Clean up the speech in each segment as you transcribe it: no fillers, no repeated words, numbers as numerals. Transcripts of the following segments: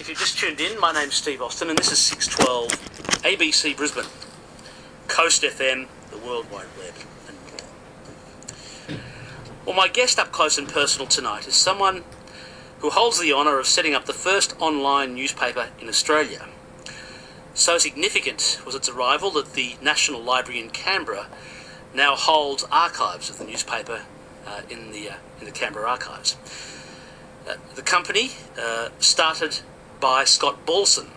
If you've just tuned in, my name's Steve Austin and this is 612 ABC Brisbane, Coast FM, the World Wide Web and more. Well, my guest up close and personal tonight is someone who holds the honour of setting up the first online newspaper in Australia. So significant was its arrival that the National Library in Canberra now holds archives of the newspaper in the Canberra archives. The company started by Scott Balson.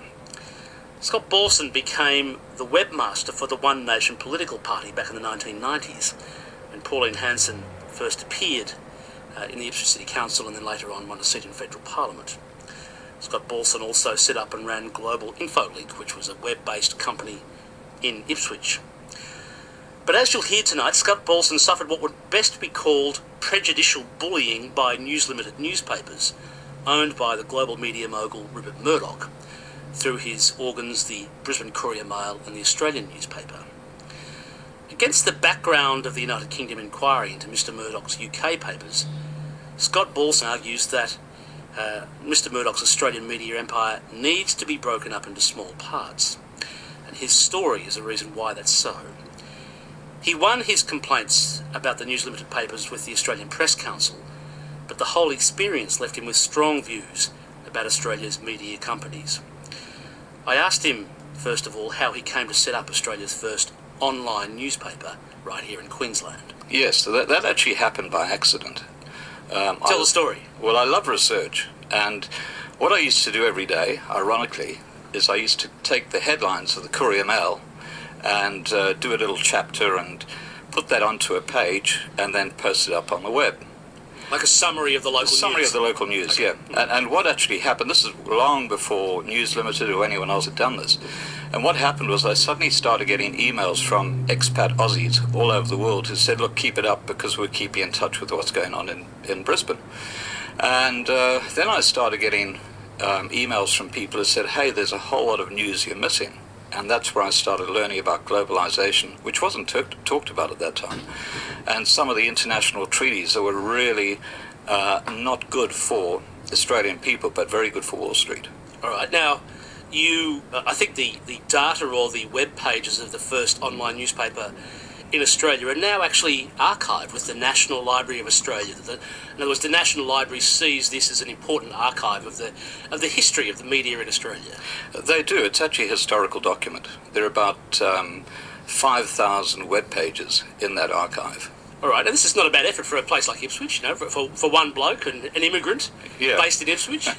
Scott Bolson became the webmaster for the One Nation political party back in the 1990s, when Pauline Hanson first appeared in the Ipswich City Council and then later on won a seat in federal parliament. Scott Balson also set up and ran Global InfoLink, which was a web-based company in Ipswich. But as you'll hear tonight, Scott Balson suffered what would best be called prejudicial bullying by News Limited newspapers, owned by the global media mogul Rupert Murdoch, through his organs the Brisbane Courier Mail and the Australian newspaper. Against the background of the United Kingdom inquiry into Mr Murdoch's UK papers, Scott Balson argues that Mr Murdoch's Australian media empire needs to be broken up into small parts, and his story is a reason why that's so. He won his complaints about the News Limited papers with the Australian Press Council, but the whole experience left him with strong views about Australia's media companies. I asked him, first of all, how he came to set up Australia's first online newspaper right here in Queensland. Yes, so that actually happened by accident. Tell the story. Well, I love research, and what I used to do every day, ironically, is I used to take the headlines of the Courier Mail and do a little chapter and put that onto a page and then post it up on the web. Like a summary of the local news? Summary of the local news, okay. Yeah. And what actually happened, this is long before News Limited or anyone else had done this, and what happened was I suddenly started getting emails from expat Aussies all over the world who said, look, keep it up because we're keeping in touch with what's going on in Brisbane. And then I started getting emails from people who said, hey, there's a whole lot of news you're missing. And that's where I started learning about globalization, which wasn't talked about at that time, and some of the international treaties that were really not good for Australian people, but very good for Wall Street. All right. Now, I think the data or the web pages of the first online newspaper in Australia are now actually archived with the National Library of Australia. In other words, the National Library sees this as an important archive of the history of the media in Australia. They do. It's actually a historical document. There are about 5,000 web pages in that archive. All right, and this is not a bad effort for a place like Ipswich, you know, for one bloke, an immigrant based in Ipswich.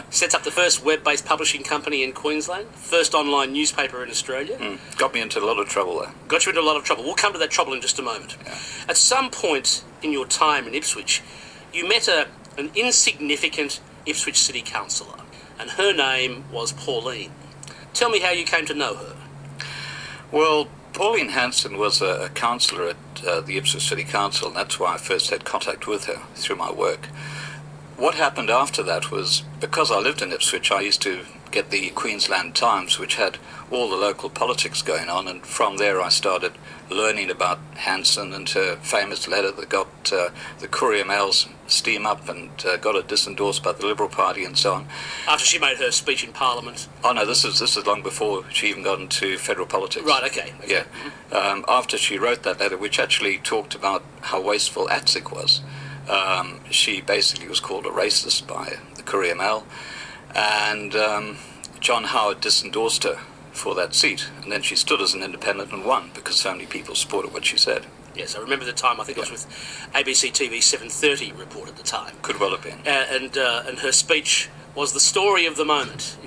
Sets up the first web-based publishing company in Queensland, first online newspaper in Australia. Got me into a lot of trouble there. Got you into a lot of trouble. We'll come to that trouble in just a moment. Yeah. At some point in your time in Ipswich, you met an insignificant Ipswich City Councillor, and her name was Pauline. Tell me how you came to know her. Well, Pauline Hanson was a councillor at the Ipswich City Council, and that's why I first had contact with her through my work. What happened after that was, because I lived in Ipswich, I used to get the Queensland Times, which had all the local politics going on, and from there I started learning about Hanson and her famous letter that got the Courier Mail's steam up and got it disendorsed by the Liberal Party and so on. After she made her speech in Parliament? Oh no, this is long before she even got into federal politics. Right, okay. Yeah. After she wrote that letter, which actually talked about how wasteful ATSIC was, she basically was called a racist by the Courier Mail, and John Howard disendorsed her for that seat, and then she stood as an independent and won because so many people supported what she said. Yes, I remember the time. I think it was with ABC TV 7:30 report at the time. Could well have been. And her speech was the story of the moment.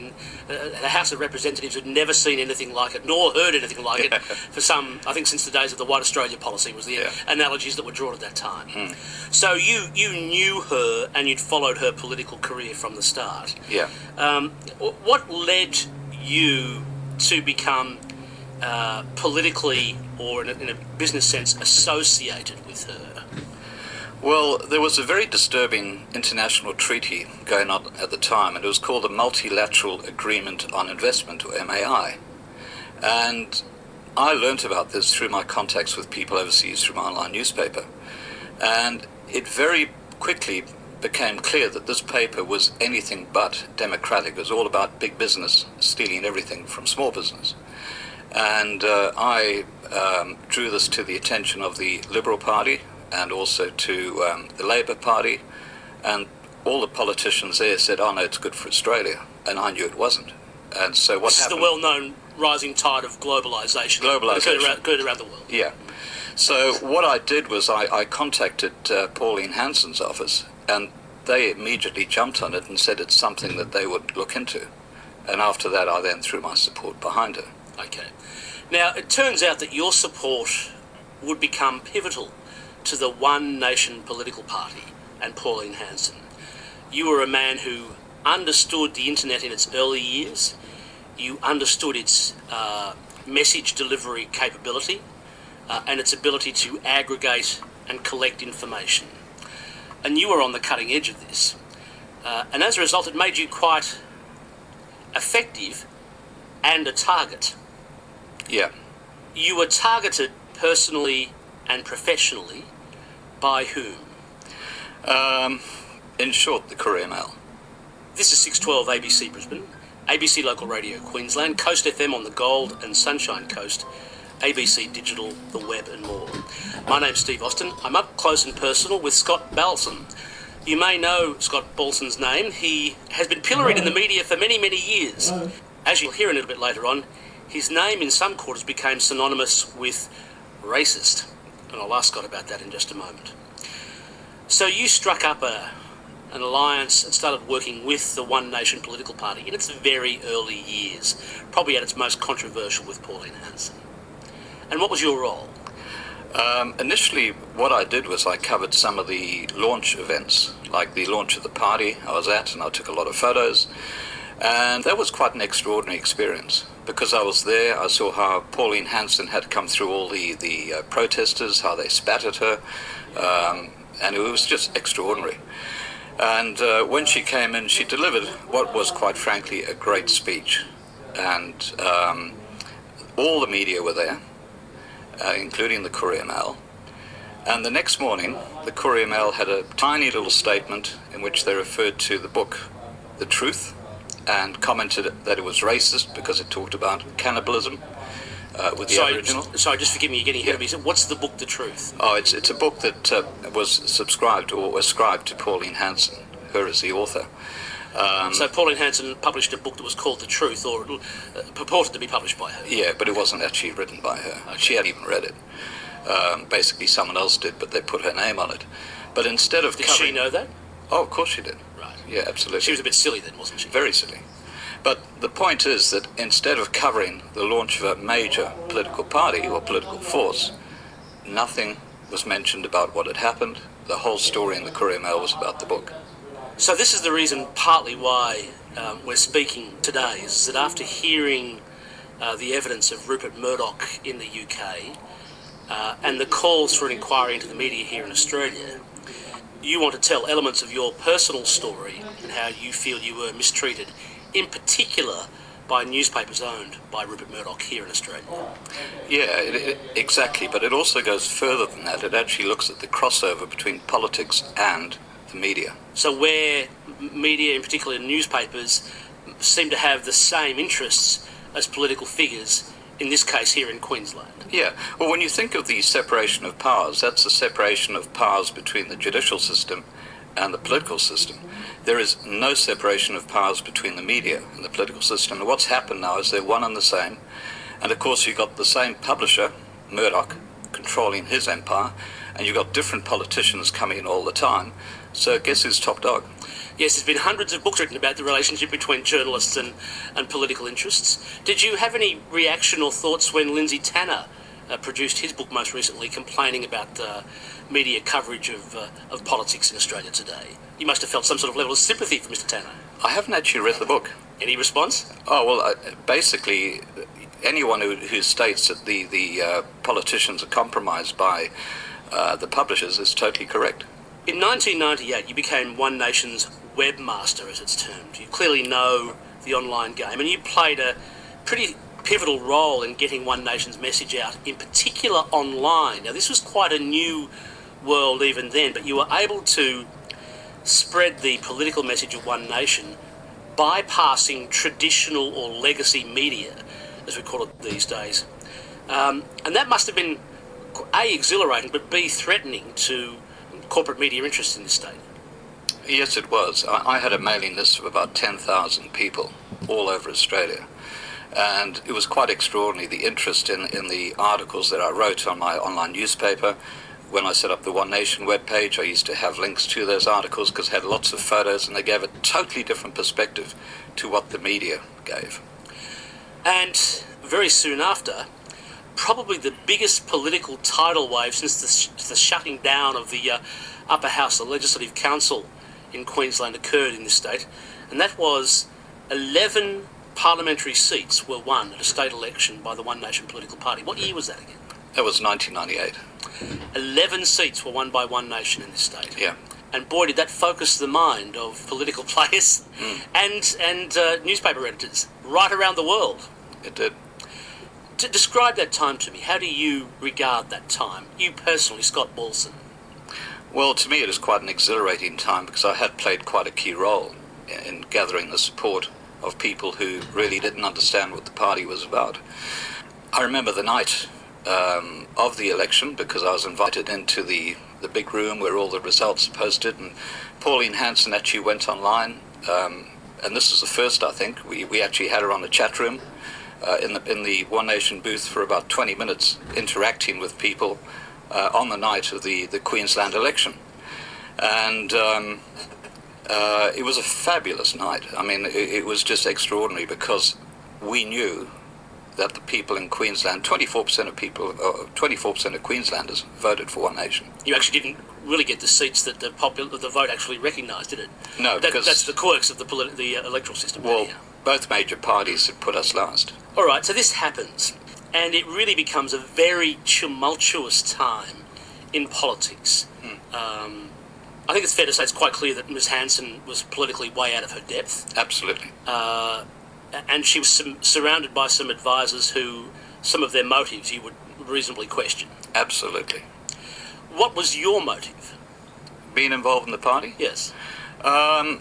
The House of Representatives had never seen anything like it, nor heard anything like it for some, I think since the days of the White Australia policy was the analogies that were drawn at that time. So you knew her and you'd followed her political career from the start. Yeah. What led you to become politically or in a business sense associated with her? Well, there was a very disturbing international treaty going on at the time, and it was called the Multilateral Agreement on Investment, or MAI. And I learnt about this through my contacts with people overseas through my online newspaper. And it very quickly became clear that this paper was anything but democratic. It was all about big business stealing everything from small business. And I drew this to the attention of the Liberal Party and also to the Labour Party, and all the politicians there said, oh no, it's good for Australia, and I knew it wasn't. And so what this happened... is the well-known rising tide of globalisation. Globalisation. Occurred around the world. Yeah. So what I did was I contacted Pauline Hanson's office, and they immediately jumped on it and said it's something that they would look into. And after that, I then threw my support behind her. Okay. Now, it turns out that your support would become pivotal to the One Nation political party and Pauline Hanson. You were a man who understood the internet in its early years. You understood its message delivery capability and its ability to aggregate and collect information. And you were on the cutting edge of this. And as a result, it made you quite effective and a target. Yeah. You were targeted personally and professionally by whom? In short, the Courier Mail. This is 612 ABC Brisbane, ABC Local Radio Queensland, Coast FM on the Gold and Sunshine Coast, ABC Digital, the web and more. My name's Steve Austin. I'm up close and personal with Scott Balson. You may know Scott Balson's name. He has been pilloried in the media for many, many years. As you'll hear a little bit later on, his name in some quarters became synonymous with racist. And I'll ask Scott about that in just a moment. So you struck up an alliance and started working with the One Nation political party in its very early years, probably at its most controversial with Pauline Hanson. And what was your role? Initially, what I did was I covered some of the launch events, like the launch of the party I was at, and I took a lot of photos. And that was quite an extraordinary experience, because I was there. I saw how Pauline Hanson had come through all the protesters, how they spat at her, and it was just extraordinary. And when she came in, she delivered what was, quite frankly, a great speech. And all the media were there, including the Courier Mail. And the next morning, the Courier Mail had a tiny little statement in which they referred to the book, The Truth, and commented that it was racist because it talked about cannibalism with the Aboriginal. Sorry, just forgive me, you're getting ahead of me. So what's the book, The Truth? Oh, it's a book that was subscribed or ascribed to Pauline Hanson, her as the author. So Pauline Hanson published a book that was called The Truth, or purported to be published by her. Yeah, but it wasn't actually written by her. Okay. She hadn't even read it. Basically, someone else did, but they put her name on it. But instead of Did she know that? Oh, of course she did. Right. Yeah, absolutely. She was a bit silly then, wasn't she? Very silly. But the point is that instead of covering the launch of a major political party or political force, nothing was mentioned about what had happened. The whole story in the Courier Mail was about the book. So this is the reason, partly why we're speaking today, is that after hearing the evidence of Rupert Murdoch in the UK and the calls for an inquiry into the media here in Australia, you want to tell elements of your personal story and how you feel you were mistreated, in particular by newspapers owned by Rupert Murdoch here in Australia. Yeah, exactly, but it also goes further than that. It actually looks at the crossover between politics and the media. So where media, in particular newspapers, seem to have the same interests as political figures, in this case here in Queensland. Yeah, well, when you think of the separation of powers, that's the separation of powers between the judicial system and the political system. There is no separation of powers between the media and the political system. And what's happened now is they're one and the same. And of course you've got the same publisher, Murdoch, controlling his empire, and you've got different politicians coming in all the time. So guess who's top dog? Yes, there's been hundreds of books written about the relationship between journalists and political interests. Did you have any reaction or thoughts when Lindsay Tanner produced his book most recently, complaining about media coverage of politics in Australia today? You must have felt some sort of level of sympathy for Mr. Tanner. I haven't actually read the book. Any response? Oh, well, basically, anyone who states that the politicians are compromised by the publishers is totally correct. In 1998, you became One Nation's webmaster, as it's termed. You clearly know the online game, and you played a pretty pivotal role in getting One Nation's message out, in particular online. Now, this was quite a new world even then, but you were able to spread the political message of One Nation, bypassing traditional or legacy media, as we call it these days. And that must have been, A, exhilarating, but B, threatening to corporate media interests in this state. Yes, it was. I had a mailing list of about 10,000 people all over Australia. And it was quite extraordinary, the interest in the articles that I wrote on my online newspaper. When I set up the One Nation webpage, I used to have links to those articles because it had lots of photos, and they gave a totally different perspective to what the media gave. And very soon after, probably the biggest political tidal wave since the shutting down of the upper house, the Legislative Council in Queensland, occurred in this state, and that was 11 parliamentary seats were won at a state election by the One Nation political party. What year was that again? That was 1998. 11 seats were won by One Nation in this state. Yeah. And boy, did that focus the mind of political players and newspaper editors right around the world. It did. To describe that time to me, how do you regard that time? You personally, Scott Balson. Well, to me it is quite an exhilarating time because I had played quite a key role in gathering the support of people who really didn't understand what the party was about. I remember the night of the election because I was invited into the big room where all the results are posted, and Pauline Hanson actually went online, and this is the first, I think, we actually had her on the chat room in the One Nation booth for about 20 minutes interacting with people on the night of the Queensland election. And it was a fabulous night. I mean, it was just extraordinary because we knew that the people in Queensland, 24% of Queenslanders voted for One Nation. You actually didn't really get the seats that the vote actually recognised, did it? No, because that's the quirks of the electoral system. Well, both major parties had put us last. All right, so this happens, and it really becomes a very tumultuous time in politics. I think it's fair to say it's quite clear that Ms. Hanson was politically way out of her depth. Absolutely. And she was surrounded by some advisors who, some of their motives you would reasonably question. Absolutely. What was your motive? Being involved in the party? Yes. I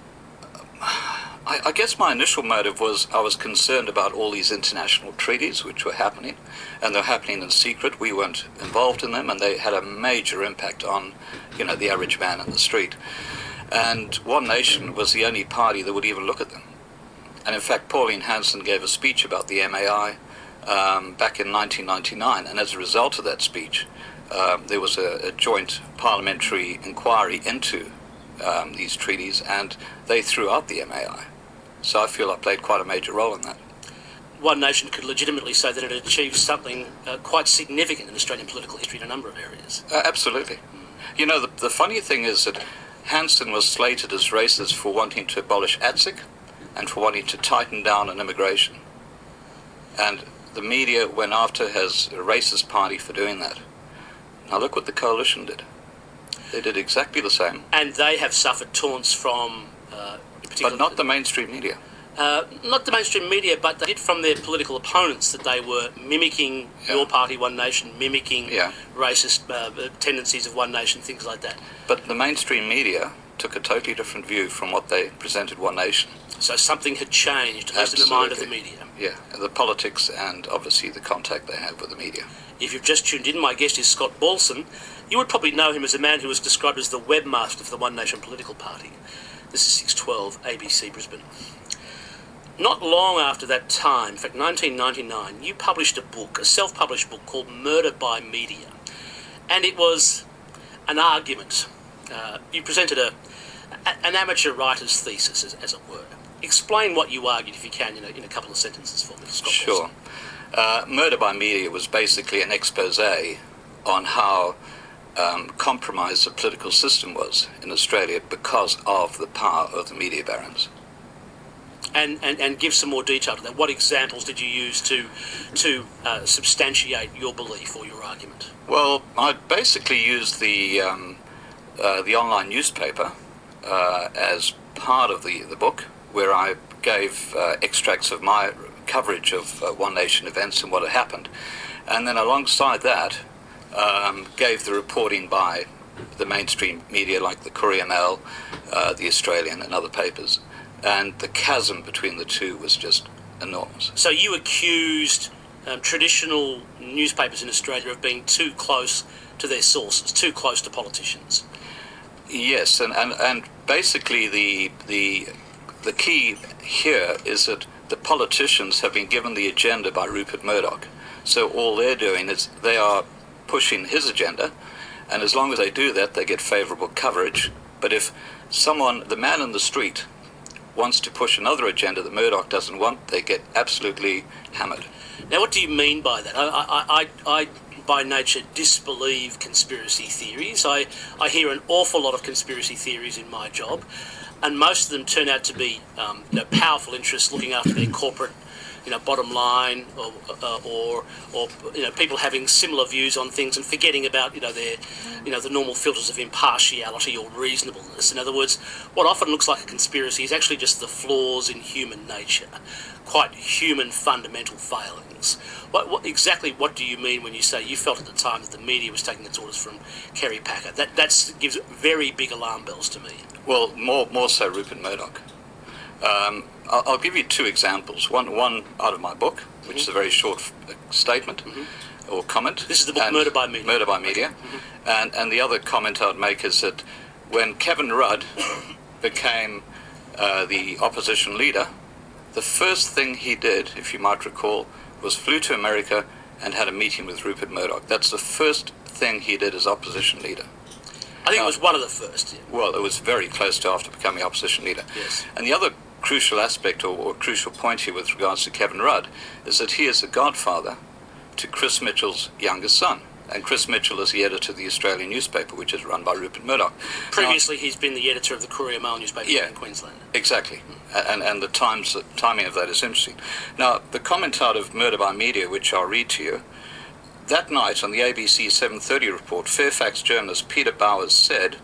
guess my initial motive was I was concerned about all these international treaties which were happening, and they're happening in secret. We weren't involved in them, and they had a major impact on, the average man in the street. And One Nation was the only party that would even look at them. And in fact, Pauline Hanson gave a speech about the MAI back in 1999, and as a result of that speech, there was a joint parliamentary inquiry into these treaties, and they threw out the MAI. So I feel I played quite a major role in that. One Nation could legitimately say that it achieved something quite significant in Australian political history in a number of areas. Absolutely. The funny thing is that Hanson was slated as racist for wanting to abolish ATSIC and for wanting to tighten down on immigration. And the media went after his racist party for doing that. Now look what the coalition did. They did exactly the same. And they have suffered taunts from... but not the mainstream media. Not the mainstream media, but they did from their political opponents that they were mimicking your party, One Nation, mimicking racist tendencies of One Nation, things like that. But the mainstream media took a totally different view from what they presented One Nation. So something had changed, at least in the mind of the media. Yeah, the politics and obviously the contact they had with the media. If you've just tuned in, my guest is Scott Bolson. You would probably know him as a man who was described as the webmaster of the One Nation political party. This is 612 ABC Brisbane. Not long after that time, in fact 1999, you published a book, a self-published book called Murder by Media. And it was an argument. You presented an amateur writer's thesis, as it were. Explain what you argued, if you can, in a couple of sentences for me, Scott. Sure. Murder by Media was basically an expose on how compromised the political system was in Australia because of the power of the media barons. And give some more detail to that. What examples did you use to substantiate your belief or your argument? Well, I basically used the online newspaper as part of the book, where I gave extracts of my coverage of One Nation events and what had happened, and then alongside that gave the reporting by the mainstream media like the Courier Mail, the Australian and other papers. And the chasm between the two was just enormous. So you accused traditional newspapers in Australia of being too close to their sources, too close to politicians. Yes, and basically the key here is that the politicians have been given the agenda by Rupert Murdoch. So all they're doing is they are pushing his agenda, and as long as they do that, they get favourable coverage. But if someone, the man in the street, wants to push another agenda that Murdoch doesn't want, they get absolutely hammered. Now, what do you mean by that? I by nature, disbelieve conspiracy theories. I hear an awful lot of conspiracy theories in my job, and most of them turn out to be powerful interests looking after their corporate bottom line, or people having similar views on things and forgetting about their the normal filters of impartiality or reasonableness. In other words, what often looks like a conspiracy is actually just the flaws in human nature, quite human fundamental failings. What exactly do you mean when you say you felt at the time that the media was taking its orders from Kerry Packer? That gives very big alarm bells to me. Well, more so Rupert Murdoch. I'll give you two examples. One out of my book, which is a very short statement or comment. This is the book Murder by Media. Murder by Media. And the other comment I'd make is that when Kevin Rudd became the opposition leader, the first thing he did, if you might recall, was flew to America and had a meeting with Rupert Murdoch. That's the first thing he did as opposition leader. I think it was one of the first. Yeah. Well, it was very close to after becoming opposition leader. Yes. And the other crucial aspect or crucial point here with regards to Kevin Rudd is that he is the godfather to Chris Mitchell's youngest son. And Chris Mitchell is the editor of the Australian newspaper, which is run by Rupert Murdoch. Previously, he's been the editor of the Courier Mail newspaper in Queensland. Exactly. And the timing of that is interesting. Now, the comment out of Murder by Media, which I'll read to you, that night on the ABC 7:30 report, Fairfax journalist Peter Bowers said,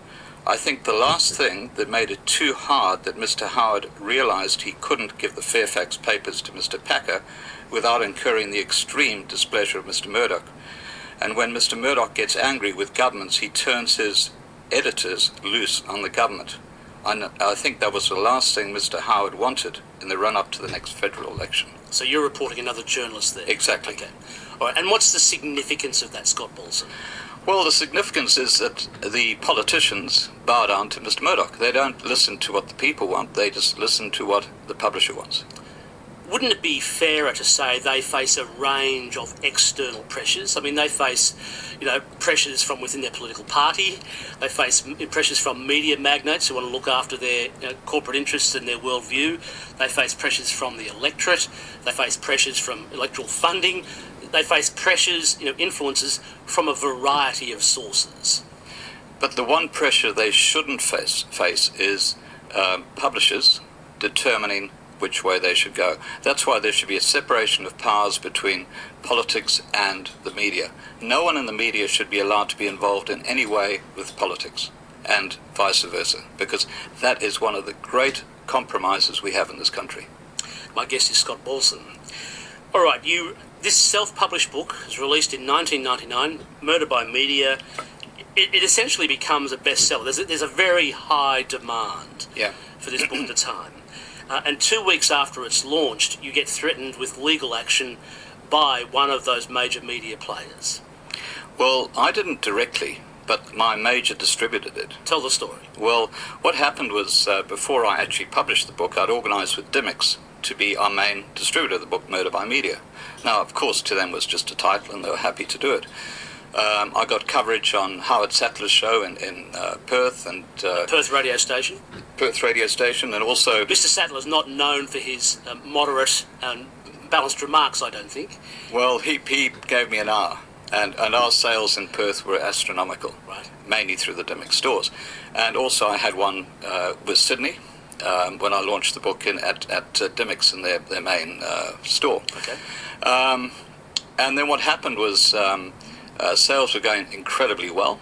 "I think the last thing that made it too hard that Mr. Howard realised he couldn't give the Fairfax papers to Mr. Packer without incurring the extreme displeasure of Mr. Murdoch. And when Mr. Murdoch gets angry with governments, he turns his editors loose on the government. And I think that was the last thing Mr. Howard wanted in the run-up to the next federal election." So you're reporting another journalist there? Exactly. Okay. All right. And what's the significance of that, Scott Bolson? Well, the significance is that the politicians bow down to Mr. Murdoch. They don't listen to what the people want, they just listen to what the publisher wants. Wouldn't it be fairer to say they face a range of external pressures? I mean, they face, pressures from within their political party. They face pressures from media magnates who want to look after their corporate interests and their worldview. They face pressures from the electorate. They face pressures from electoral funding. They face pressures, influences from a variety of sources. But the one pressure they shouldn't face is publishers determining which way they should go. That's why there should be a separation of powers between politics and the media. No one in the media should be allowed to be involved in any way with politics, and vice versa, because that is one of the great compromises we have in this country. My guest is Scott Balson. All right, this self-published book was released in 1999, Murder by Media. It essentially becomes a bestseller. There's a very high demand for this book at the time. And 2 weeks after it's launched, you get threatened with legal action by one of those major media players. Well, I didn't directly, but my major distributor did. Tell the story. Well, what happened was, before I actually published the book, I'd organised with Dimmicks to be our main distributor of the book, Murder by Media. Now, of course, to them was just a title, and they were happy to do it. I got coverage on Howard Sattler's show in Perth and Perth radio station. Perth radio station, and also Mr. Sattler's not known for his moderate and balanced remarks, I don't think. Well, he gave me an hour, and our sales in Perth were astronomical, right? Mainly through the Dimmick stores, and also I had one with Sydney when I launched the book at Dimmick's in their main store. Okay. And then what happened was. Sales were going incredibly well,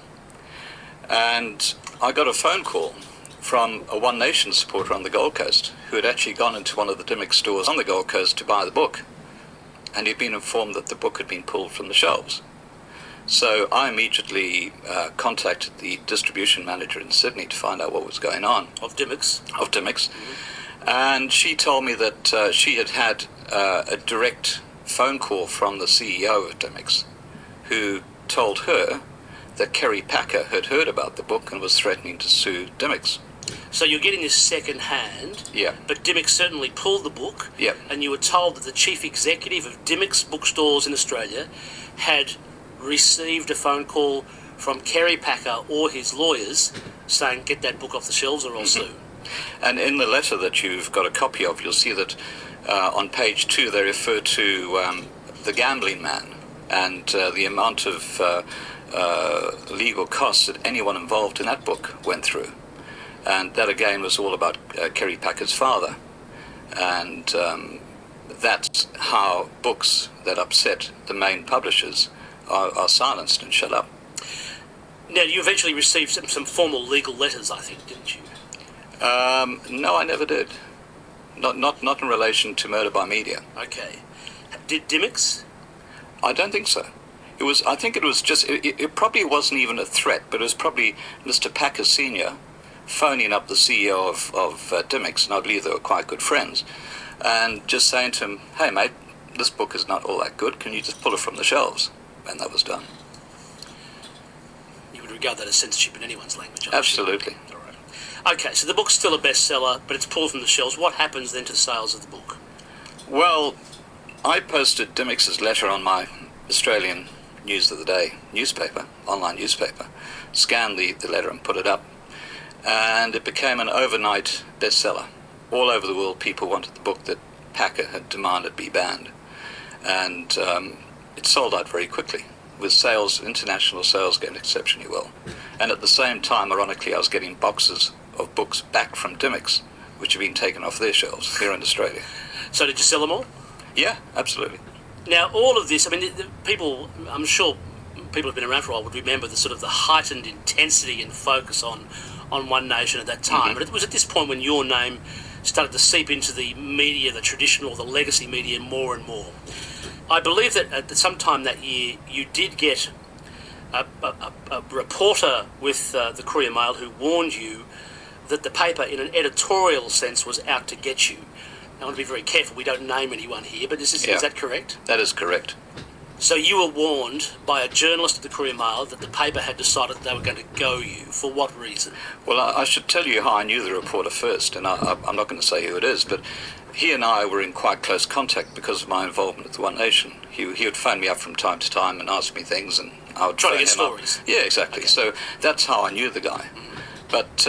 and I got a phone call from a One Nation supporter on the Gold Coast who had actually gone into one of the Dimmick stores on the Gold Coast to buy the book, and he'd been informed that the book had been pulled from the shelves. So I immediately contacted the distribution manager in Sydney to find out what was going on. Of Dymocks? Of Dymocks. And she told me that she had had a direct phone call from the CEO of Dymocks, who told her that Kerry Packer had heard about the book and was threatening to sue Dymocks. So you're getting this second hand, Yeah. but Dymocks certainly pulled the book, Yeah. and you were told that the chief executive of Dymocks bookstores in Australia had received a phone call from Kerry Packer or his lawyers saying, get that book off the shelves or I'll sue. And in the letter that you've got a copy of, you'll see that on page 2 they refer to the gambling man and the amount of legal costs that anyone involved in that book went through. And that again was all about Kerry Packer's father. And that's how books that upset the main publishers are silenced and shut up. Now, you eventually received some formal legal letters, I think, didn't you? No, I never did. Not in relation to murder by media. Okay. Did Dymocks? I don't think so. I think it was just, it probably wasn't even a threat, but it was probably Mr. Packer Sr. phoning up the CEO of Dymocks, and I believe they were quite good friends, and just saying to him, hey mate, this book is not all that good, can you just pull it from the shelves? And that was done. You would regard that as censorship in anyone's language, I'm Absolutely. sure. All right. Okay, so the book's still a bestseller, but it's pulled from the shelves. What happens then to sales of the book? Well, I posted Dymocks' letter on my Australian News of the Day newspaper, online newspaper, scanned the letter and put it up, and it became an overnight bestseller. All over the world people wanted the book that Packer had demanded be banned, and it sold out very quickly, with sales, international sales going exceptionally well. And at the same time, ironically, I was getting boxes of books back from Dymocks, which had been taken off their shelves here in Australia. So did you sell them all? Yeah, absolutely. Now, all of this, I mean, the people, I'm sure people who've been around for a while would remember the sort of the heightened intensity and focus on One Nation at that time. But it was at this point when your name started to seep into the media, the traditional, the legacy media, more and more. I believe that at some time that year you did get a reporter with the Courier Mail who warned you that the paper, in an editorial sense, was out to get you. I want to be very careful, we don't name anyone here, but is that correct? That is correct. So you were warned by a journalist at the Courier Mail that the paper had decided that they were going to go you. For what reason? Well, I should tell you how I knew the reporter first, and I'm not going to say who it is, but he and I were in quite close contact because of my involvement with One Nation. He would phone me up from time to time and ask me things, and I would try to get phone him stories. up. Yeah, exactly. Okay. So that's how I knew the guy. But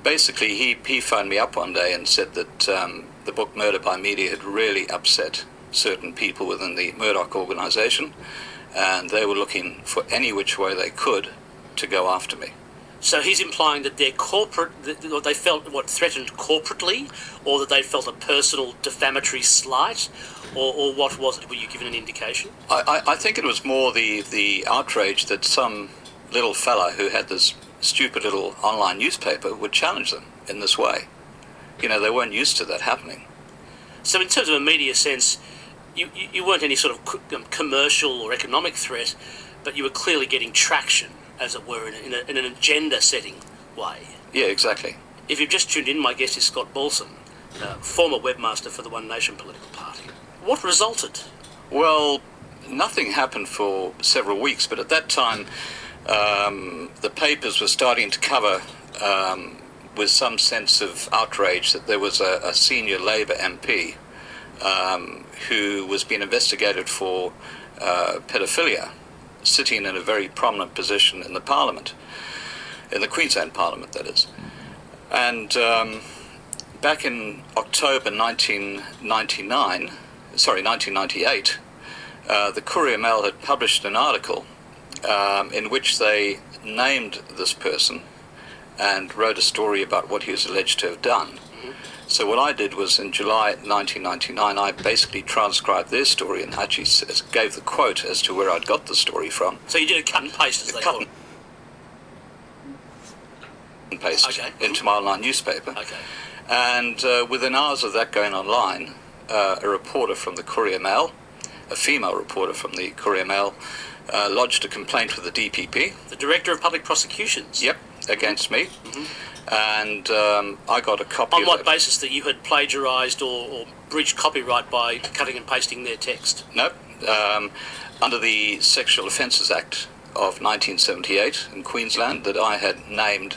basically, he phoned me up one day and said that the book Murder by Media had really upset certain people within the Murdoch organisation, and they were looking for any which way they could to go after me. So he's implying that they're corporate, that they felt threatened corporately, or that they felt a personal defamatory slight, or what was it? Were you given an indication? I think it was more the outrage that some little fella who had this stupid little online newspaper would challenge them in this way. You know, they weren't used to that happening. So in terms of a media sense, you weren't any sort of commercial or economic threat, but you were clearly getting traction, as it were, in an agenda-setting way. Yeah, exactly. If you've just tuned in, my guest is Scott Bolson, former webmaster for the One Nation political party. What resulted? Well, nothing happened for several weeks, but at that time, the papers were starting to cover with some sense of outrage that there was a senior Labour MP who was being investigated for pedophilia, sitting in a very prominent position in the Parliament, in the Queensland Parliament, that is. And back in October 1998, the Courier Mail had published an article in which they named this person and wrote a story about what he was alleged to have done. So what I did was, in July 1999, I basically transcribed their story and actually gave the quote as to where I'd got the story from. So you did a cut and paste, as they call it? And paste Okay. into my online newspaper. Okay. And within hours of that going online, a reporter from the Courier Mail, a female reporter from the Courier Mail, lodged a complaint with the DPP. The Director of Public Prosecutions? Yep, against me. And I got a copy On of what it. basis? That you had plagiarised or breached copyright by cutting and pasting their text? No. Under the Sexual Offences Act of 1978 in Queensland, that I had named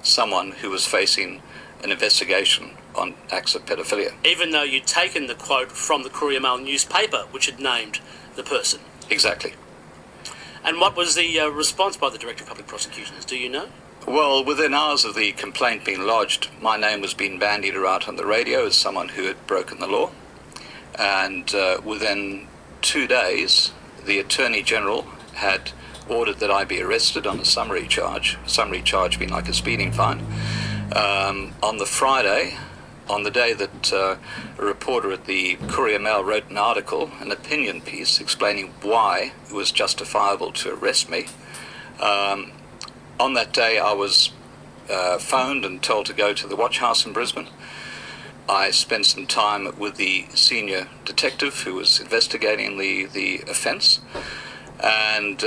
someone who was facing an investigation on acts of pedophilia. Even though you'd taken the quote from the Courier Mail newspaper, which had named the person? Exactly. And what was the response by the Director of Public Prosecutions? Do you know? Well, within hours of the complaint being lodged, my name was being bandied around on the radio as someone who had broken the law. And within 2 days, the Attorney General had ordered that I be arrested on a summary charge being like a speeding fine. On the Friday, on the day that a reporter at the Courier Mail wrote an article, an opinion piece, explaining why it was justifiable to arrest me, on that day I was phoned and told to go to the watch house in Brisbane. I spent some time with the senior detective who was investigating the offence, and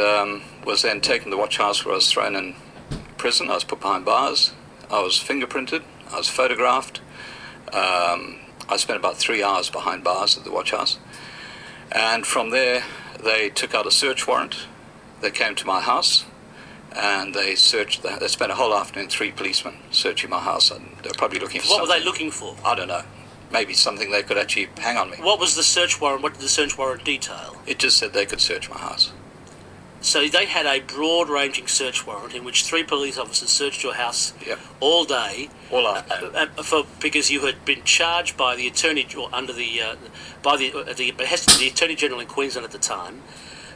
was then taken to the watch house, where I was thrown in prison. I was put behind bars. I was fingerprinted. I was photographed. I spent about 3 hours behind bars at the watch house. And from there, they took out a search warrant. They came to my house, and they searched. They spent a whole afternoon, 3 policemen searching my house. And they're probably looking for What something. were they looking for? I don't know. Maybe something they could actually hang on me. What was the search warrant? What did the search warrant detail? It just said they could search my house. So they had a broad-ranging search warrant in which 3 police officers searched your house Yep. all day, All afternoon. because you had been charged by the Attorney, or under the by the behest of the Attorney General in Queensland at the time,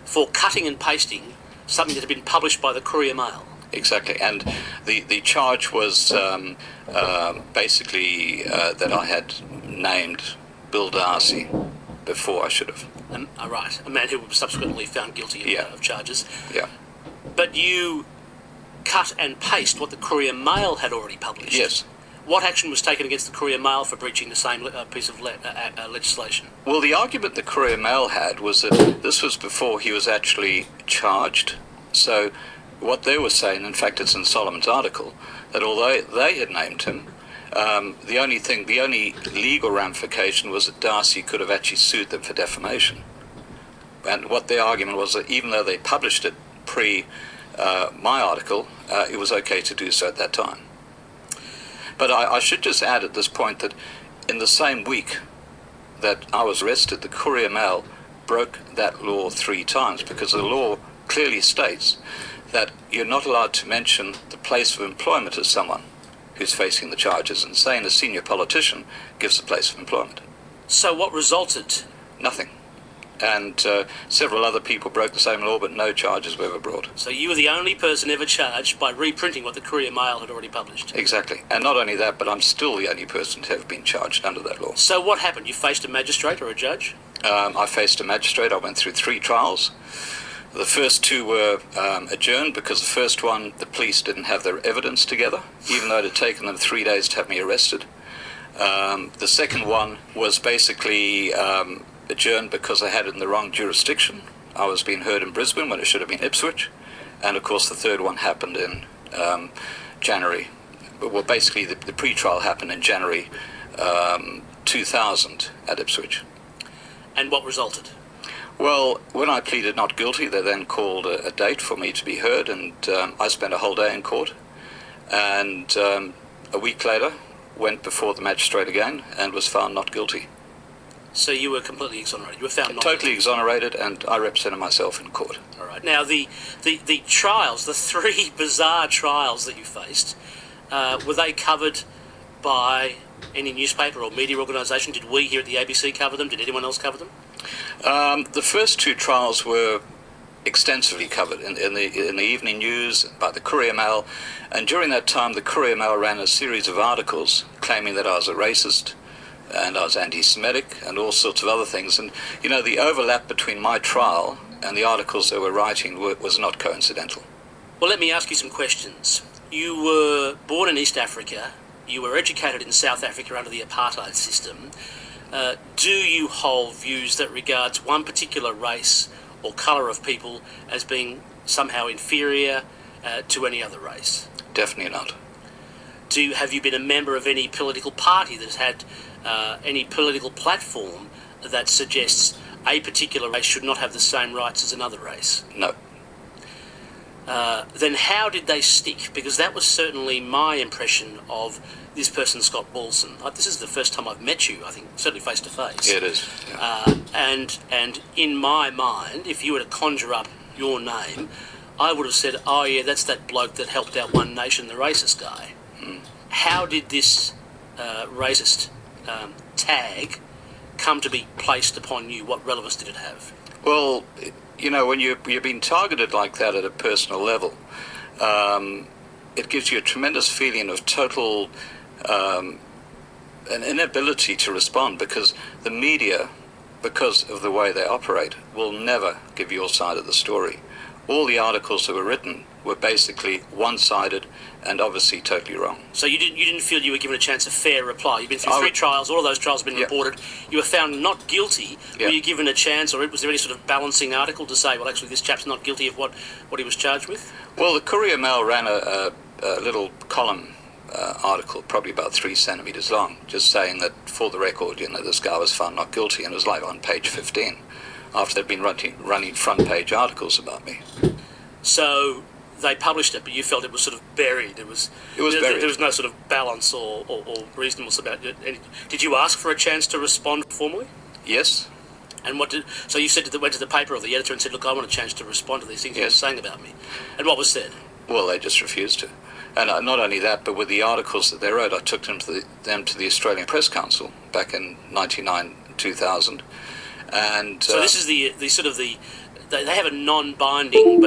for cutting and pasting something that had been published by the Courier Mail. Exactly, and the charge was basically that I had named Bill Darcy before I should have. Right, a man who was subsequently found guilty of, Yeah. of charges. Yeah. But you cut and paste what the Courier Mail had already published. Yes. What action was taken against the Courier Mail for breaching the same piece of legislation? Well, the argument the Courier Mail had was that this was before he was actually charged. So what they were saying, in fact, it's in Solomon's article, that although they had named him, the only legal ramification was that Darcy could have actually sued them for defamation. And what their argument was that even though they published it pre my article, it was okay to do so at that time. But I should just add at this point that in the same week that I was arrested, the Courier Mail broke that law 3 times, because the law clearly states that you're not allowed to mention the place of employment of someone who's facing the charges, and saying a senior politician gives a place of employment. So what resulted? Nothing. And several other people broke the same law, but no charges were ever brought. So you were the only person ever charged by reprinting what the Courier Mail had already published. Exactly. And not only that, but I'm still the only person to have been charged under that law. So what happened? You faced a magistrate or a judge? I faced a magistrate. I went through 3 trials. The first 2 were adjourned because the first one, the police didn't have their evidence together, even though it had taken them 3 days to have me arrested. The second one was basically adjourned because I had it in the wrong jurisdiction. I was being heard in Brisbane when it should have been Ipswich. And of course the third one happened in January. Well, basically the pre-trial happened in January 2000 at Ipswich. And what resulted? Well, when I pleaded not guilty, they then called a date for me to be heard, and I spent a whole day in court. And a week later, went before the magistrate again and was found not guilty. So you were completely exonerated. You were found not Totally guilty. exonerated, and I represented myself in court. All right. Now the trials, the 3 bizarre trials that you faced, were they covered by any newspaper or media organisation? Did we here at the ABC cover them? Did anyone else cover them? The first 2 trials were extensively covered in the evening news by the Courier Mail, and during that time the Courier Mail ran a series of articles claiming that I was a racist and I was anti-Semitic and all sorts of other things. And you know, the overlap between my trial and the articles they were writing was not coincidental. Well, let me ask you some questions. You were born in East Africa. You were educated in South Africa under the apartheid system. Do you hold views that regards one particular race or colour of people as being somehow inferior to any other race? Definitely not. Have you been a member of any political party that has had any political platform that suggests a particular race should not have the same rights as another race? No. Then how did they stick? Because that was certainly my impression of this person, Scott Balson. This is the first time I've met you, I think, certainly face to face. Yeah, it is. Yeah. And in my mind, if you were to conjure up your name, I would have said, oh yeah, that's that bloke that helped out One Nation, the racist guy. How did this racist tag come to be placed upon you? What relevance did it have? Well, when you're being targeted like that at a personal level, it gives you a tremendous feeling of total an inability to respond, because the media, because of the way they operate, will never give your side of the story. All the articles that were written were basically one-sided and obviously totally wrong. So you didn't feel you were given a chance of fair reply. You've been through 3 trials. All of those trials have been reported. You were found not guilty. Were you given a chance, or was there any sort of balancing article to say, well, actually, this chap's not guilty of what he was charged with? Well, the Courier Mail ran a little column article, probably about 3 centimetres long, just saying that, for the record, this guy was found not guilty, and it was like on page 15, after they'd been running front-page articles about me. So they published it, but you felt it was sort of buried. It was buried. There was no sort of balance or reasonableness about it. Did you ask for a chance to respond formally? Yes. And so you went to the paper or the editor and said, look, I want a chance to respond to these things you're saying about me. And what was said? Well, they just refused to. And not only that, but with the articles that they wrote, I took them to the Australian Press Council back in 1999-2000. And so this is the sort of the... They have a non-binding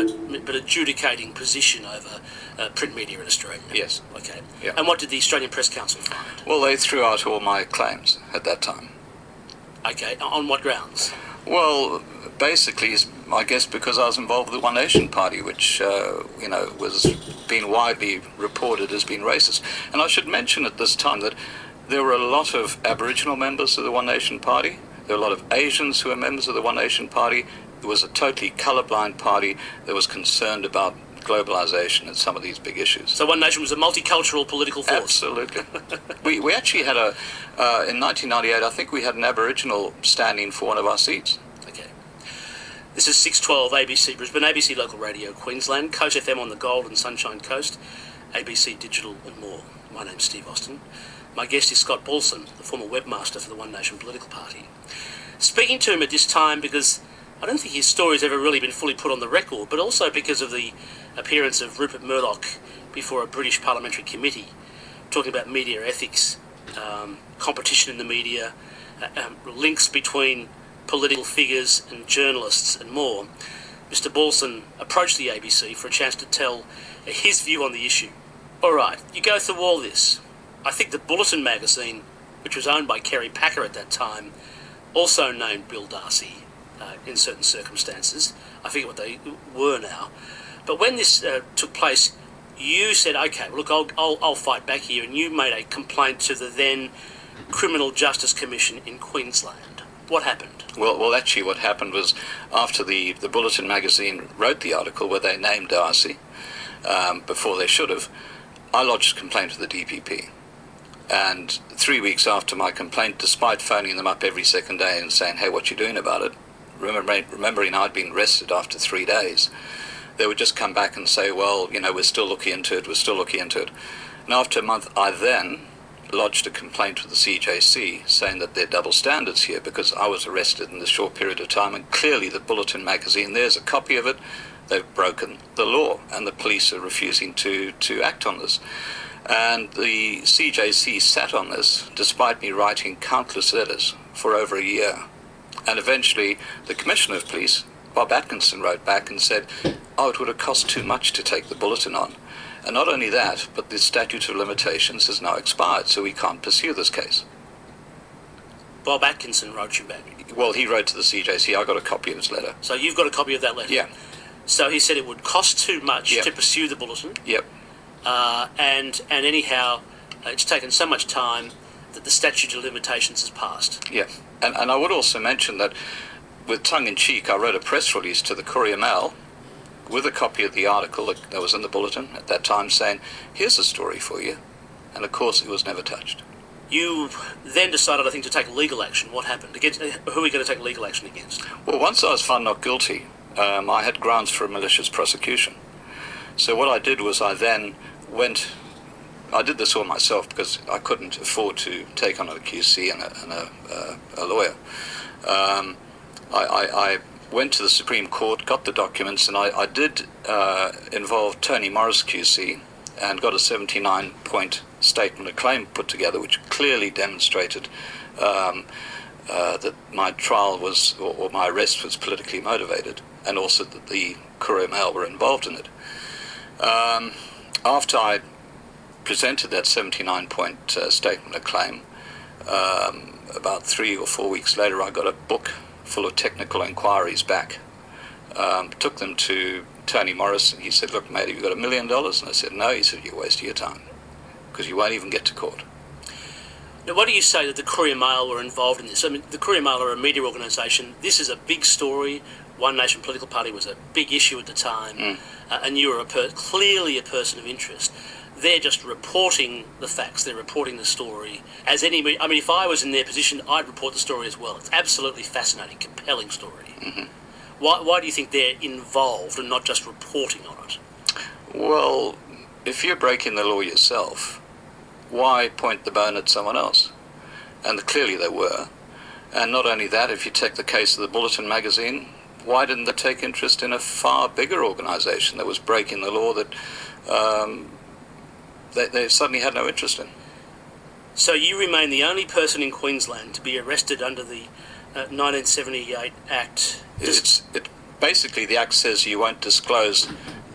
but adjudicating position over print media in Australia. Yes. Okay. Yeah. And what did the Australian Press Council find? Well, they threw out all my claims at that time. Okay. On what grounds? Well, basically, I guess because I was involved with the One Nation Party, which was being widely reported as being racist. And I should mention at this time that there were a lot of Aboriginal members of the One Nation Party. There were a lot of Asians who were members of the One Nation Party. It was a totally colourblind party that was concerned about globalisation and some of these big issues. So One Nation was a multicultural political force? Absolutely. we actually had in 1998, I think we had an Aboriginal standing for one of our seats. Okay. This is 612 ABC Brisbane, ABC Local Radio Queensland, Coast FM on the Gold and Sunshine Coast, ABC Digital and more. My name's Steve Austin. My guest is Scott Bolson, the former webmaster for the One Nation political party. Speaking to him at this time because I don't think his story's ever really been fully put on the record, but also because of the appearance of Rupert Murdoch before a British parliamentary committee talking about media ethics, competition in the media, links between political figures and journalists and more. Mr. Balson approached the ABC for a chance to tell his view on the issue. All right, you go through all this. I think the Bulletin magazine, which was owned by Kerry Packer at that time, also named Bill Darcy in certain circumstances. I forget what they were now. But when this took place, you said, okay, well, look, I'll fight back here, and you made a complaint to the then Criminal Justice Commission in Queensland. What happened? Well, actually what happened was, after the Bulletin magazine wrote the article where they named Darcy, before they should have, I lodged a complaint to the DPP. And 3 weeks after my complaint, despite phoning them up every second day and saying, hey, what you doing about it, remembering I'd been arrested after 3 days, they would just come back and say, well, we're still looking into it. And after a month, I then lodged a complaint with the CJC saying that there are double standards here, because I was arrested in this short period of time, and clearly the Bulletin magazine, there's a copy of it, they've broken the law, and the police are refusing to act on this. And the CJC sat on this, despite me writing countless letters for over a year. And eventually, the Commissioner of Police, Bob Atkinson, wrote back and said, oh, it would have cost too much to take the Bulletin on. And not only that, but the statute of limitations has now expired, so we can't pursue this case. Bob Atkinson wrote you back? Well, he wrote to the CJC. I got a copy of his letter. So you've got a copy of that letter? Yeah. So he said it would cost too much to pursue the Bulletin? Yep. And anyhow, it's taken so much time that the statute of limitations has passed. Yeah, and I would also mention that with tongue-in-cheek, I wrote a press release to the Courier Mail with a copy of the article that was in the bulletin at that time saying, here's a story for you. And of course it was never touched. You then decided, I think, to take legal action. What happened? Against, who are you going to take legal action against? Well, once I was found not guilty, I had grounds for a malicious prosecution. So what I did was I did this all myself because I couldn't afford to take on a QC and a lawyer. I went to the Supreme Court, got the documents, and I did involve Tony Morris QC and got a 79-point statement of claim put together, which clearly demonstrated that my trial was, or my arrest was politically motivated, and also that the Courier Mail were involved in it. After I presented that 79-point statement of claim, about 3 or 4 weeks later, I got a book full of technical inquiries back. Took them to Tony Morris, and he said, look, mate, have you got $1 million? And I said, no. He said, you're wasting your time, because you won't even get to court. Now, why do you say that the Courier Mail were involved in this? I mean, the Courier Mail are a media organisation. This is a big story. One Nation political party was a big issue at the time, and you were clearly a person of interest. They're just reporting the facts. They're reporting the story. As any, I mean, if I was in their position, I'd report the story as well. It's absolutely fascinating, compelling story. Mm-hmm. Why do you think they're involved and not just reporting on it? Well, if you're breaking the law yourself, why point the bone at someone else? And clearly they were. And not only that, if you take the case of the Bulletin magazine, why didn't they take interest in a far bigger organisation that was breaking the law that they suddenly had no interest in? So you remain the only person in Queensland to be arrested under the 1978 Act. Basically, the Act says you won't disclose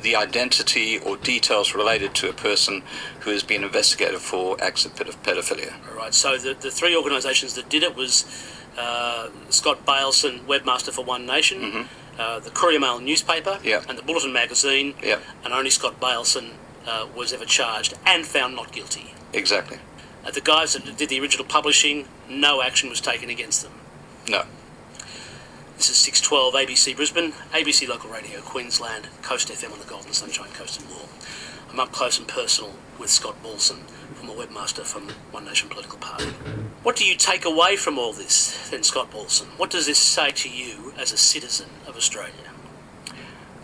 the identity or details related to a person who has been investigated for acts of pedophilia. All right, so the three organisations that did it was Scott Balson, webmaster for One Nation, the Courier Mail newspaper, and the Bulletin magazine, and only Scott Balson was ever charged and found not guilty. Exactly. The guys that did the original publishing, no action was taken against them. No. This is 612 ABC Brisbane, ABC Local Radio Queensland, Coast FM on the Golden Sunshine Coast and more. I'm up close and personal with Scott Bolson, former webmaster from One Nation political party. What do you take away from all this, then, Scott Bolson? What does this say to you as a citizen of Australia?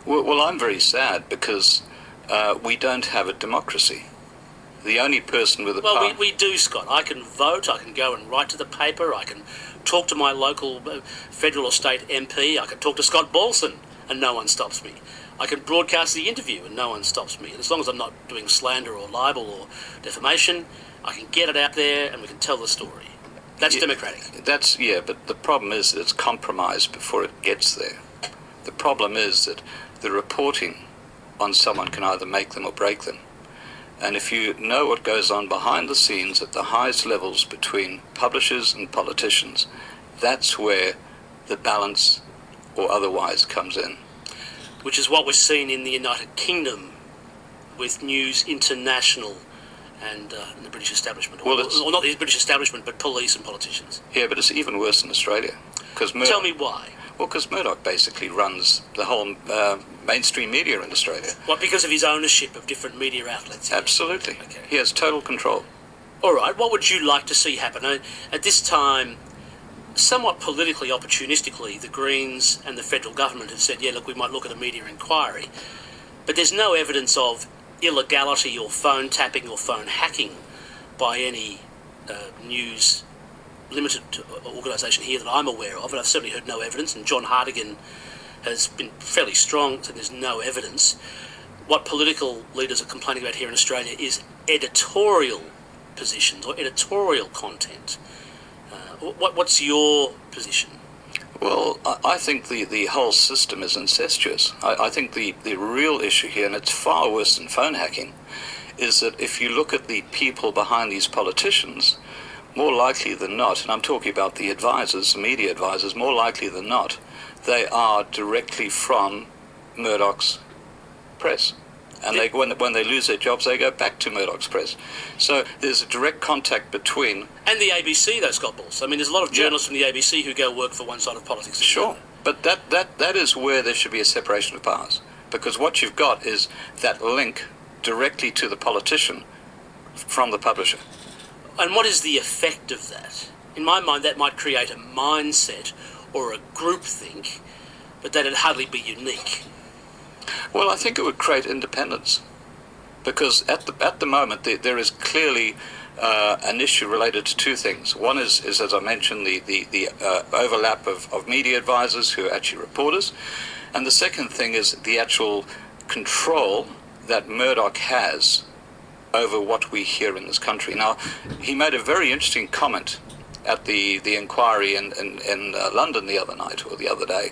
Well, I'm very sad because we don't have a democracy. The only person with a power... Well, we do, Scott. I can vote, I can go and write to the paper, I can talk to my local federal or state MP, I can talk to Scott Balson and no one stops me. I can broadcast the interview and no one stops me. And as long as I'm not doing slander or libel or defamation, I can get it out there and we can tell the story. That's democratic. But the problem is that it's compromised before it gets there. The problem is that the reporting on someone can either make them or break them. And if you know what goes on behind the scenes at the highest levels between publishers and politicians, that's where the balance or otherwise comes in. Which is what we're seeing in the United Kingdom with News International and the British establishment. Or not the British establishment, but police and politicians. Yeah, but it's even worse in Australia. Tell me why. Well, because Murdoch basically runs the whole mainstream media in Australia. What, because of his ownership of different media outlets? Absolutely. Okay. He has total control. All right, what would you like to see happen? At this time, somewhat politically, opportunistically, the Greens and the federal government have said, yeah, look, we might look at a media inquiry. But there's no evidence of illegality or phone tapping or phone hacking by any news limited organisation here that I'm aware of, and I've certainly heard no evidence, and John Hartigan has been fairly strong, so there's no evidence. What political leaders are complaining about here in Australia is editorial positions or editorial content. What's your position? Well, I think the whole system is incestuous. I think the real issue here, and it's far worse than phone hacking, is that if you look at the people behind these politicians, more likely than not, and I'm talking about the advisors, the media advisors, more likely than not, they are directly from Murdoch's press. And when they lose their jobs, they go back to Murdoch's press. So there's a direct contact between... And the ABC, though, Scott Balson. I mean, there's a lot of journalists from the ABC who go work for one side of politics. Sure. But that is where there should be a separation of powers, because what you've got is that link directly to the politician from the publisher. And what is the effect of that? In my mind, that might create a mindset or a groupthink, but that'd hardly be unique. Well, I think it would create independence, because at the moment there is clearly an issue related to two things. One is as I mentioned, the overlap of media advisors who are actually reporters, and the second thing is the actual control that Murdoch has over what we hear in this country. Now, he made a very interesting comment at the inquiry in London the other night, or the other day,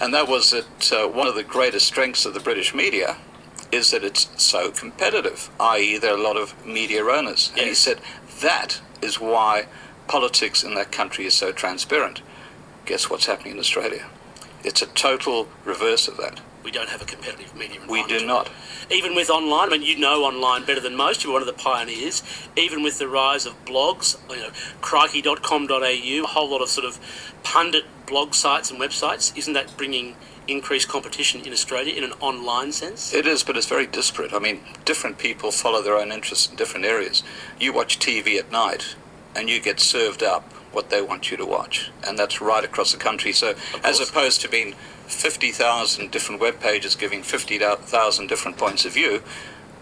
and that was that one of the greatest strengths of the British media is that it's so competitive, i.e. there are a lot of media owners. Yes. And he said that is why politics in that country is so transparent. Guess what's happening in Australia? It's a total reverse of that. We don't have a competitive media We environment. do not. Even with online, I mean, you know online better than most, you're one of the pioneers, even with the rise of blogs, crikey.com.au, a whole lot of sort of pundit blog sites and websites, isn't that bringing increased competition in Australia in an online sense? It is, but it's very disparate. I mean, different people follow their own interests in different areas. You watch TV at night, and you get served up what they want you to watch, and that's right across the country. So as opposed to being 50,000 different web pages giving 50,000 different points of view,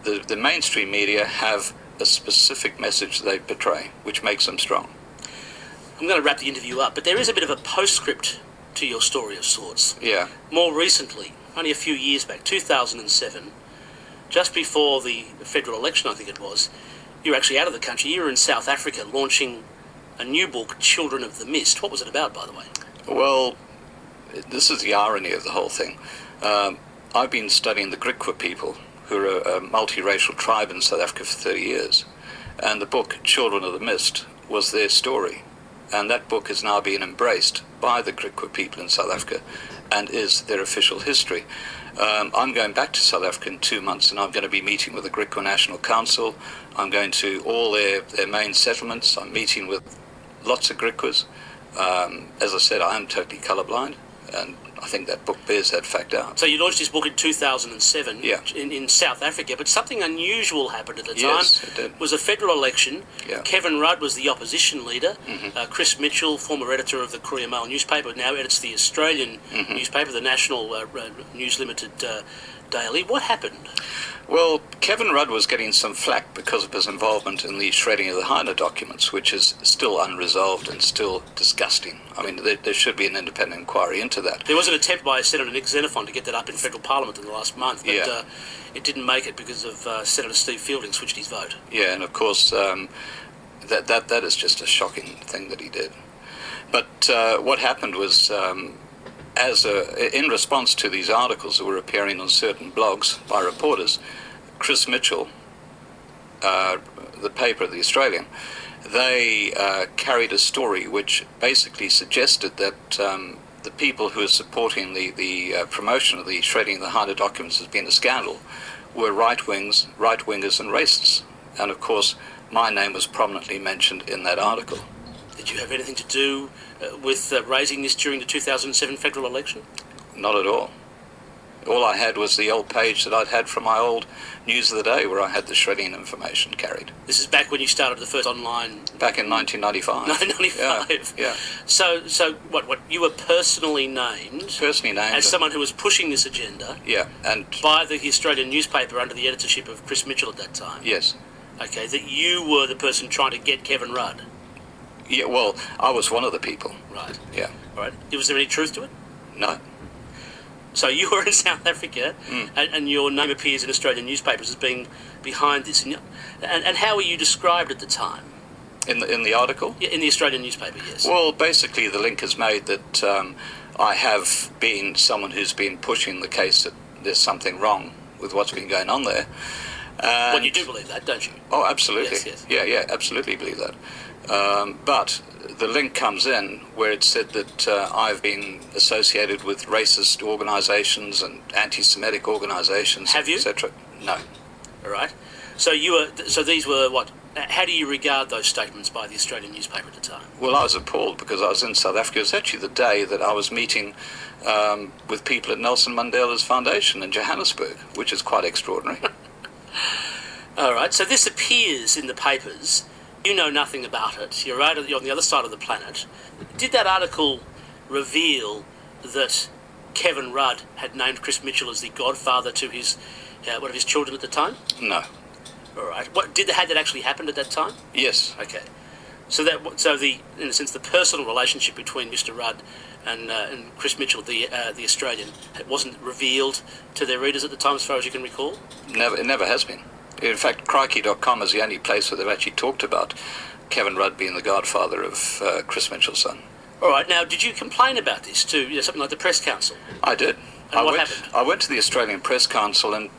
the mainstream media have a specific message they portray, which makes them strong. I'm going to wrap the interview up, but there is a bit of a postscript to your story of sorts. Yeah. More recently, only a few years back, 2007, just before the federal election, I think it was, you were actually out of the country. You were in South Africa launching a new book, Children of the Mist. What was it about, by the way? Well, this is the irony of the whole thing. I've been studying the Griqua people, who are a multiracial tribe in South Africa for 30 years. And the book, Children of the Mist, was their story. And that book has now been embraced by the Griqua people in South Africa and is their official history. I'm going back to South Africa in 2 months, and I'm going to be meeting with the Griqua National Council. I'm going to all their main settlements. I'm meeting with lots of Griquas. As I said, I am totally colourblind, and I think that book bears that fact out. So you launched this book in 2007 Yeah. in South Africa, but something unusual happened at the time. Yes, it did. It was a federal election. Yeah. Kevin Rudd was the opposition leader. Chris Mitchell, former editor of the Courier Mail newspaper, now edits the Australian newspaper, the National News Limited Daily. What happened? Well, Kevin Rudd was getting some flack because of his involvement in the shredding of the Heine documents, which is still unresolved and still disgusting. I mean, there should be an independent inquiry into that. There was an attempt by Senator Nick Xenophon to get that up in federal parliament in the last month, but it didn't make it because of Senator Steve Fielding switched his vote. Yeah, and of course, that is just a shocking thing that he did. But what happened was, in response to these articles that were appearing on certain blogs by reporters, Chris Mitchell, the paper, The Australian, they carried a story which basically suggested that the people who are supporting the promotion of the shredding of the Heine documents as being a scandal were right-wingers and racists. And of course, my name was prominently mentioned in that article. Did you have anything to do with raising this during the 2007 federal election? Not at all. All I had was the old page that I'd had from my old News of the Day, where I had the shredding information carried. This is back when you started the first online... Back in 1995. 1995. Yeah. So what? You were personally named as someone who was pushing this agenda. Yeah, and by the Australian newspaper under the editorship of Chris Mitchell at that time. Yes. Okay, that you were the person trying to get Kevin Rudd. Yeah, well, I was one of the people. Right. Yeah. Right. Was there any truth to it? No. So you were in South Africa, and your name appears in Australian newspapers as being behind this. And how were you described at the time? In the article? Yeah, in the Australian newspaper, yes. Well, basically the link is made that I have been someone who's been pushing the case that there's something wrong with what's been going on there. Well, you do believe that, don't you? Oh, absolutely. Yes. Yeah, absolutely believe that. But the link comes in where it said that I've been associated with racist organisations and anti-Semitic organisations, Have you? etc. No. All right. So these were what? How do you regard those statements by the Australian newspaper at the time? Well, I was appalled because I was in South Africa. It was actually the day that I was meeting with people at Nelson Mandela's Foundation in Johannesburg, which is quite extraordinary. All right, so this appears in the papers. You know nothing about it. You're on the other side of the planet. Did that article reveal that Kevin Rudd had named Chris Mitchell as the godfather to his one of his children at the time? No. All right. Had that actually happened at that time? Yes. Okay. In a sense, the personal relationship between Mr. Rudd and Chris Mitchell, the Australian, it wasn't revealed to their readers at the time, as far as you can recall. It never has been. In fact, Crikey.com is the only place where they've actually talked about Kevin Rudd being the godfather of Chris Mitchell's son. All right. Now, did you complain about this to something like the Press Council? I did. And what happened? I went to the Australian Press Council, and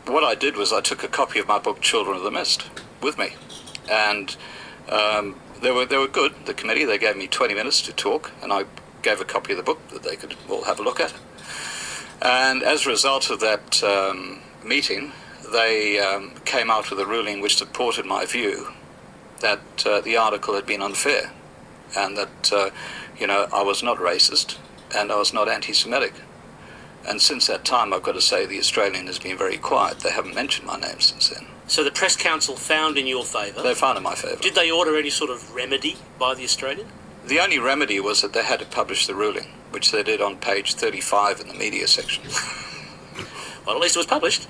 what I did was I took a copy of my book, Children of the Mist, with me. And they were good, the committee. They gave me 20 minutes to talk, and I gave a copy of the book that they could all have a look at. And as a result of that meeting, they came out with a ruling which supported my view that the article had been unfair, and that I was not racist and I was not anti-Semitic. And since that time, I've got to say, the Australian has been very quiet. They haven't mentioned my name since then. So the Press Council found in your favour? They found in my favour. Did they order any sort of remedy by the Australian? The only remedy was that they had to publish the ruling, which they did on page 35 in the media section. Well, at least it was published.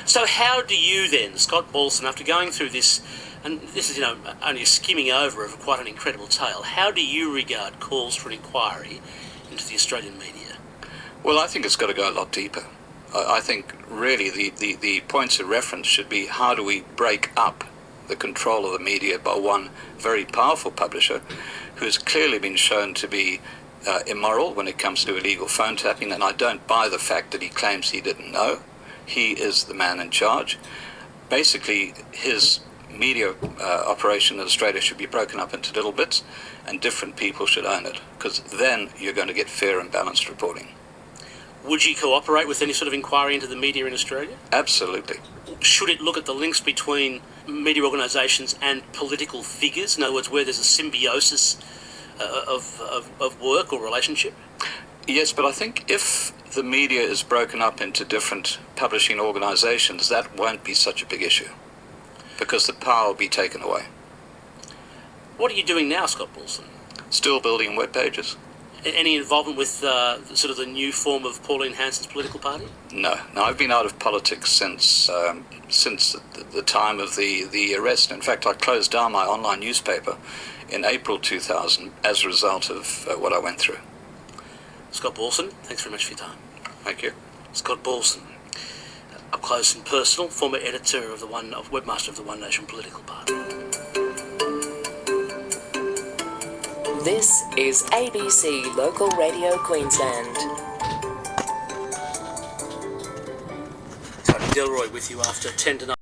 So how do you then, Scott Balson, after going through this, and this is, only a skimming over of quite an incredible tale, how do you regard calls for an inquiry into the Australian media? Well, I think it's got to go a lot deeper. I think really the points of reference should be, how do we break up the control of the media by one very powerful publisher who has clearly been shown to be immoral when it comes to illegal phone tapping, and I don't buy the fact that he claims he didn't know. He is the man in charge. Basically, his media operation in Australia should be broken up into little bits, and different people should own it, because then you're going to get fair and balanced reporting. Would you cooperate with any sort of inquiry into the media in Australia? Absolutely. Should it look at the links between media organisations and political figures? In other words, where there's a symbiosis of work or relationship? Yes, but I think if the media is broken up into different publishing organisations, that won't be such a big issue, because the power will be taken away. What are you doing now, Scott Bolson? Still building web pages. Any involvement with sort of the new form of Pauline Hanson's political party? No, I've been out of politics since the time of the arrest. In fact, I closed down my online newspaper in April 2000 as a result of what I went through. Scott Balson, thanks very much for your time. Thank you. Scott Balson, up close and personal, former editor of webmaster of the One Nation political party. This is ABC Local Radio Queensland. Tony Delroy with you after 10 to 9.